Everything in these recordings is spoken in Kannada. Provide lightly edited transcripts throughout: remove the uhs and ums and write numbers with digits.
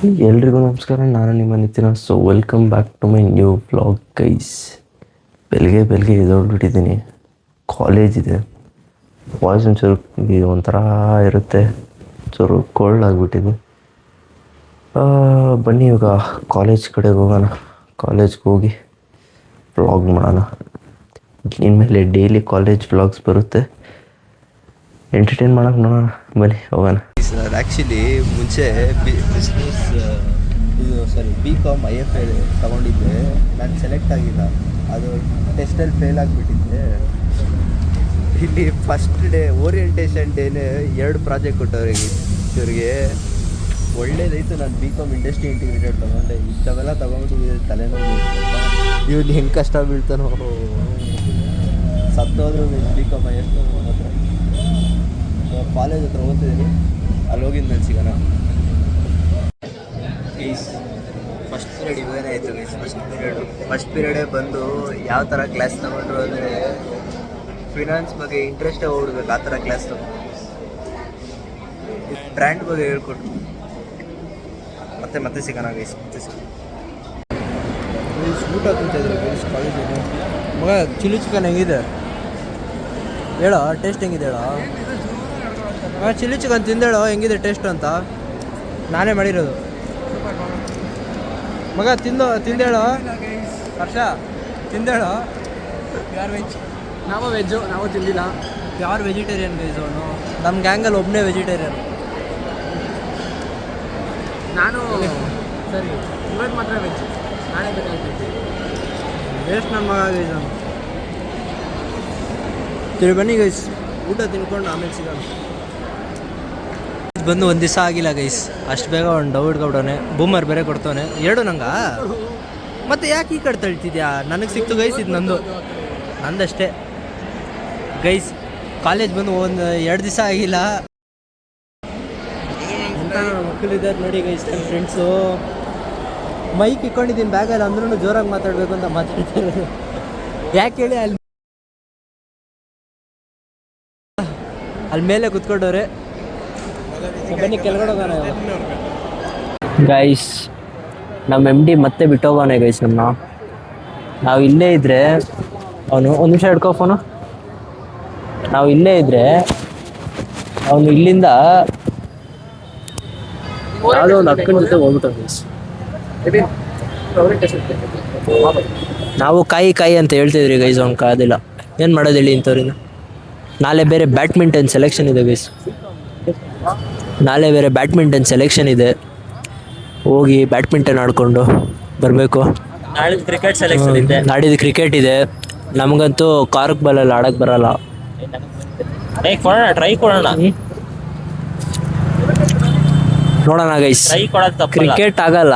ಎಲ್ರಿಗೂ ನಮಸ್ಕಾರ. ನಾನು ನಿಮ್ಮ ನಿತಿನ. So welcome back to my new vlog guys. ಬೆಳಗ್ಗೆ ಎದ್ದೋಗ್ಬಿಟ್ಟಿದ್ದೀನಿ. ಕಾಲೇಜ್ ಇದೆ, ವಾಯ್ಸ್ ಒಂಚೂರು ಒಂಥರ ಇರುತ್ತೆ, ಚೂರು ಕೋಲ್ಡ್ ಆಗಿಬಿಟ್ಟಿದೆ. ಬನ್ನಿ ಇವಾಗ ಕಾಲೇಜ್ ಕಡೆಗೆ ಹೋಗೋಣ. ಕಾಲೇಜ್ಗೆ ಹೋಗಿ ವ್ಲಾಗ್ ಮಾಡೋಣ. ಇನ್ಮೇಲೆ ಡೈಲಿ ಕಾಲೇಜ್ ವ್ಲಾಗ್ಸ್ ಬರುತ್ತೆ, ಎಂಟರ್ಟೈನ್ ಮಾಡೋಕೆ ನೋಡೋಣ. ಬನ್ನಿ ಹೋಗೋಣ. ಸರ್ ಆ್ಯಕ್ಚುಲಿ ಮುಂಚೆ ಬಿಸ್ನೆಸ್ BCom IFA ತೊಗೊಂಡಿದ್ದೆ. ನಾನು ಸೆಲೆಕ್ಟ್ ಆಗಿಲ್ಲ, ಅದು ಟೆಸ್ಟಲ್ಲಿ ಫೇಲ್ ಆಗಿಬಿಟ್ಟಿದ್ದೆ. ಇಲ್ಲಿ ಫಸ್ಟ್ ಡೇ ಓರಿಯೆಂಟೇಷನ್ ಡೇನೇ 2 ಪ್ರಾಜೆಕ್ಟ್ ಕೊಟ್ಟವ್ರೆ ಇವ್ರಿಗೆ. ಒಳ್ಳೇದಾಯಿತು ನಾನು BCom ಇಂಡಸ್ಟ್ರಿ ಇಂಟಿಗ್ರೇಟೆಡ್ ತೊಗೊಂಡೆ. ಇಷ್ಟವೆಲ್ಲ ತೊಗೊಂಡು ತಲೆನೋವು. ಇವ್ನು ಹೆಂಗೆ ಕಷ್ಟ ಬೀಳ್ತಾನೋ, ಸತ್ತೋದ್ರು BCom IFA ಮಾತ್ರ. ಕಾಲೇಜ್ ಹತ್ರ ಓದ್ತಿದ್ದೀನಿ, ಅಲ್ಲಿ ಹೋಗಿದ್ದು ನಾನು ಸಿಗೋಣ. ಫಸ್ಟ್ ಪೀರಿಯಡ್ ಇವಾಗೇ ಆಯಿತು ಗೈಸ್. ಫಸ್ಟ್ ಪೀರಿಯಡೇ ಬಂದು ಯಾವ ಥರ ಕ್ಲಾಸ್ ತೊಗೊಂಡ್ರು ಅಂದರೆ ಫಿನಾನ್ಸ್ ಬಗ್ಗೆ ಇಂಟ್ರೆಸ್ಟೇ ಹೋಗ್ಬಿಡ್ಬೇಕು, ಆ ಥರ ಕ್ಲಾಸ್ ತೊಗೊಂಡು ಬ್ರ್ಯಾಂಡ್ ಬಗ್ಗೆ ಹೇಳ್ಕೊಟ್ರು. ಮತ್ತೆ ಸಿಗೋಣ ಗೈಸ್. ಊಟ ತಿಂತಾಯಿದ್ರು ಗೈಸ್ ಕಾಲೇಜಲ್ಲಿ. ಮಗ ಚಿಲ್ಲಿ ಚಿಕನ್ ಹೆಂಗಿದೆ ಹೇಳೋ, ಟೇಸ್ಟ್ ಹೆಂಗಿದೆ ಹೇಳೋ. ಚಿಲ್ಲಿ ಚಿಕನ್ ತಿಂದೇಳೋ ಹೆಂಗಿದೆ ಟೇಸ್ಟ್ ಅಂತ. ನಾನೇ ಮಾಡಿರೋದು ಮಗ. ತಿಂದೇಳೋ ಹರ್ಷ, ತಿಂದೇಳೋ. ಯಾರು ವೆಜ್? ನಾವು ವೆಜ್ಜು, ನಾವು ತಿಂದಿಲ್ಲ. ಯಾರು ವೆಜಿಟೇರಿಯನ್ ಗೈಸ್? ಅವನು ನಮ್ಮ ಗ್ಯಾಂಗಲ್ಲಿ ಒಬ್ಬನೇ ವೆಜಿಟೇರಿಯನ್. ನಾನು ಸರಿ, ಇವತ್ತು ಮಾತ್ರ ವೆಜ್, ನಾಳೆ ಬೇಕಾಗ್ತೈತಿ. ವೇಸ್ಟ್ ನನ್ನ ಮಗ ಗೈಸ್ ಅವನು. ಬನ್ನಿ ಗೈಸ್, ಊಟ ತಿನ್ಕೊಂಡು ಆಮೇಲೆ ಸಿಗೋಣ. ಬಂದು ಒಂದು ದಿವಸ ಆಗಿಲ್ಲ ಗೈಸ್, ಅಷ್ಟು ಬೇಗ ಒಂದು ಡೌಟ್ ಕೊಡೋನೆ. ಬೂಮರ್ ಬೇರೆ ಕೊಡ್ತವನೆ 2 ನಂಗೆ. ಮತ್ತೆ ಯಾಕೆ ಈ ಕಡೆ ತಳ್ತಿದ್ಯಾ? ನನಗೆ ಸಿಕ್ತು ಗೈಸ್, ಇದು ನಂದಷ್ಟೇ ಗೈಸ್. ಕಾಲೇಜ್ ಬಂದು ಒಂದು 2 ದಿವಸ ಆಗಿಲ್ಲ. ಮಕ್ಕಳಿದ್ದಾರೆ ನೋಡಿ ಗೈಸ್, ನನ್ನ ಫ್ರೆಂಡ್ಸು. ಮೈಕ್ ಇಟ್ಕೊಂಡಿದ್ದೀನಿ ಬ್ಯಾಗಲ್ಲಿ, ಅಂದ್ರೂ ಜೋರಾಗಿ ಮಾತಾಡಬೇಕು ಅಂತ ಮಾತಾಡ್ತಾರೆ. ಯಾಕೆ ಹೇಳಿ, ಅಲ್ಲಿ ಮೇಲೆ ಕುತ್ಕೊಂಡವ್ರೆ. ಬನ್ನಿ ಕೆಳಗಡೆ ಹೋಗೋಣ ಗೈಸ್. ನಮ್ಮ MD ಮತ್ತೆ ಬಿಟ್ಟೋಗೋನೆ ಗೈಸ್ ನಮ್ಮನ್ನ. ನಾವು ಇಲ್ಲೇ ಇದ್ದರೆ ಅವನು ಒಂದು ನಿಮಿಷ ಹಿಡ್ಕೋ ಫೋನು. ನಾವು ಇಲ್ಲೇ ಇದ್ದರೆ ಅವನು ಇಲ್ಲಿಂದ ಯಾವುದೋ ಒಂದು ಅಕ್ಕನ ಜೊತೆ ಹೋಗ್ಬಿಟ್ಟು ಗೈಸ್. ನಾವು ಕಾಯಿ ಅಂತ ಹೇಳ್ತಿದ್ರಿ ಗೈಸ್, ಅವ್ನು ಕಾದಿಲ್ಲ. ಏನು ಮಾಡೋದು ಹೇಳಿ ಇಂಥವ್ರಿಂದ. ನಾಳೆ ಬೇರೆ ಬ್ಯಾಡ್ಮಿಂಟನ್ ಸೆಲೆಕ್ಷನ್ ಇದೆ ಗೈಸ್. ಇದೆ, ಹೋಗಿ ಬ್ಯಾಡ್ಮಿಂಟನ್ ಆಡಿಕೊಂಡು ಬರಬೇಕು. ನಾಡಿದ್ದು ಕ್ರಿಕೆಟ್ ಇದೆ. ನಮಗಂತೂ ಕಾರ್ಕ್ ಬಾಲಲ್ಲಿ ಆಡೋಕ್ಕೆ ಬರಲ್ಲ. ಟ್ರೈ ಕೊಡೋಣ, ನೋಡೋಣ ಗೈಸ್. ಕ್ರಿಕೆಟ್ ಆಗಲ್ಲ,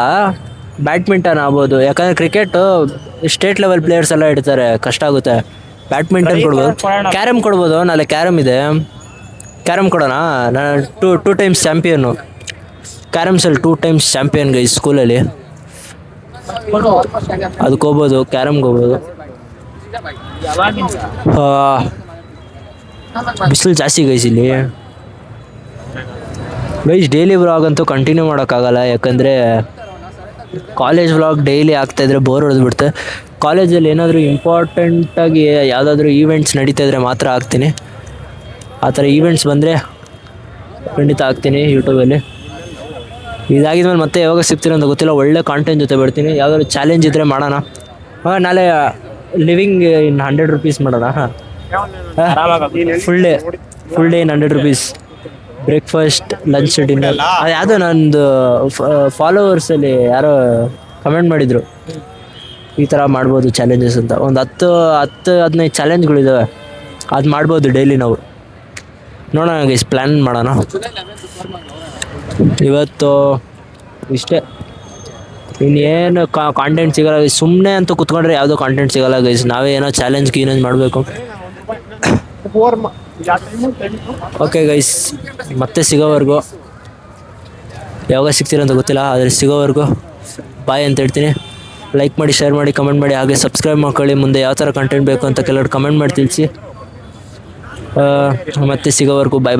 ಬ್ಯಾಡ್ಮಿಂಟನ್ ಆಗ್ಬೋದು. ಯಾಕಂದರೆ ಕ್ರಿಕೆಟು ಸ್ಟೇಟ್ ಲೆವೆಲ್ ಪ್ಲೇಯರ್ಸ್ ಎಲ್ಲ ಇಡ್ತಾರೆ, ಕಷ್ಟ ಆಗುತ್ತೆ. ಬ್ಯಾಡ್ಮಿಂಟನ್ ಕೊಡ್ಬೋದು, ಕ್ಯಾರಮ್ ಕೊಡ್ಬೋದು. ನಾಳೆ ಕ್ಯಾರಮ್ ಇದೆ, ಕ್ಯಾರಮ್ ಕೊಡೋಣ. ನಾನು 2 ಟೈಮ್ಸ್ ಚಾಂಪಿಯನ್ನು ಕ್ಯಾರಮ್ಸಲ್ಲಿ, 2 ಟೈಮ್ಸ್ ಚಾಂಪಿಯನ್ ಗೈಸ್ ಸ್ಕೂಲಲ್ಲಿ. ಅದಕ್ಕೆ ಹೋಗ್ಬೋದು, ಕ್ಯಾರಮ್ಗೆ ಹೋಗ್ಬೋದು. ಬಿಸಿಲು ಜಾಸ್ತಿ ಗೈಸ್ ಇಲ್ಲಿ. ಗೈಸ್ ಡೈಲಿ ವ್ಲಾಗ್ ಅಂತೂ ಕಂಟಿನ್ಯೂ ಮಾಡೋಕ್ಕಾಗಲ್ಲ, ಯಾಕಂದರೆ ಕಾಲೇಜ್ ವ್ಲಾಗ್ ಡೈಲಿ ಆಗ್ತಾಯಿದ್ರೆ ಬೋರ್ ಹೊಡೆದ್ಬಿಡುತ್ತೆ. ಕಾಲೇಜಲ್ಲಿ ಏನಾದರೂ ಇಂಪಾರ್ಟೆಂಟಾಗಿ ಯಾವುದಾದ್ರೂ ಈವೆಂಟ್ಸ್ ನಡೀತಾ ಇದ್ರೆ ಮಾತ್ರ ಹಾಕ್ತೀನಿ. ಆ ಥರ ಈವೆಂಟ್ಸ್ ಬಂದರೆ ಖಂಡಿತ ಹಾಕ್ತೀನಿ ಯೂಟ್ಯೂಬಲ್ಲಿ. ಇದಾಗಿದ್ಮೇಲೆ ಮತ್ತೆ ಯಾವಾಗ ಸಿಗ್ತೀನಿ ಅಂತ ಗೊತ್ತಿಲ್ಲ. ಒಳ್ಳೆ ಕಾಂಟೆಂಟ್ ಜೊತೆ ಬರ್ತೀನಿ. ಯಾವುದಾದ್ರು ಚಾಲೆಂಜ್ ಇದ್ದರೆ ಮಾಡೋಣ. ನಾಳೆ ಲಿವಿಂಗ್ ಇನ್ 100 ರೂಪೀಸ್ ಮಾಡೋಣ. Full day in 100 rupees. Breakfast, lunch, dinner. ಅದು ಯಾವುದೋ ನಂದು ಫಾಲೋವರ್ಸಲ್ಲಿ ಯಾರೋ ಕಮೆಂಟ್ ಮಾಡಿದರು, ಈ ಥರ ಮಾಡ್ಬೋದು ಚಾಲೆಂಜಸ್ ಅಂತ. ಒಂದು 10-15 ಚಾಲೆಂಜ್ಗಳಿದ್ದಾವೆ, ಅದು ಮಾಡ್ಬೋದು ಡೈಲಿ ನಾವು. ನೋಡೋಣ ಗೈಸ್, ಪ್ಲ್ಯಾನ್ ಮಾಡೋಣ. ಇವತ್ತು ಇಷ್ಟೇ, ಇನ್ನೇನು ಕಾಂಟೆಂಟ್ ಸಿಗೋಲ್ಲ ಗೈಸ್. ಸುಮ್ಮನೆ ಅಂತೂ ಕುತ್ಕೊಂಡ್ರೆ ಯಾವುದೋ ಕಾಂಟೆಂಟ್ ಸಿಗೋಲ್ಲ ಗೈಸ್. ನಾವೇ ಏನೋ ಚಾಲೆಂಜ್ ಮಾಡಬೇಕು. ಓಕೆ ಗೈಸ್, ಮತ್ತೆ ಸಿಗೋವರೆಗೂ, ಯಾವಾಗ ಸಿಗ್ತೀರ ಅಂತ ಗೊತ್ತಿಲ್ಲ, ಆದರೆ ಸಿಗೋವರೆಗೂ ಬಾಯ್ ಅಂತ ಹೇಳ್ತೀನಿ. ಲೈಕ್ ಮಾಡಿ, ಶೇರ್ ಮಾಡಿ, ಕಮೆಂಟ್ ಮಾಡಿ, ಹಾಗೆ ಸಬ್ಸ್ಕ್ರೈಬ್ ಮಾಡ್ಕೊಳ್ಳಿ. ಮುಂದೆ ಯಾವ ಥರ ಕಂಟೆಂಟ್ ಬೇಕು ಅಂತ ಕೆಲವರು ಕಮೆಂಟ್ ಮಾಡಿ ತಿಳಿಸಿ. ಮತ್ತೆ ಸಿಗೋವರೆಗೂ ಬಾಯ್.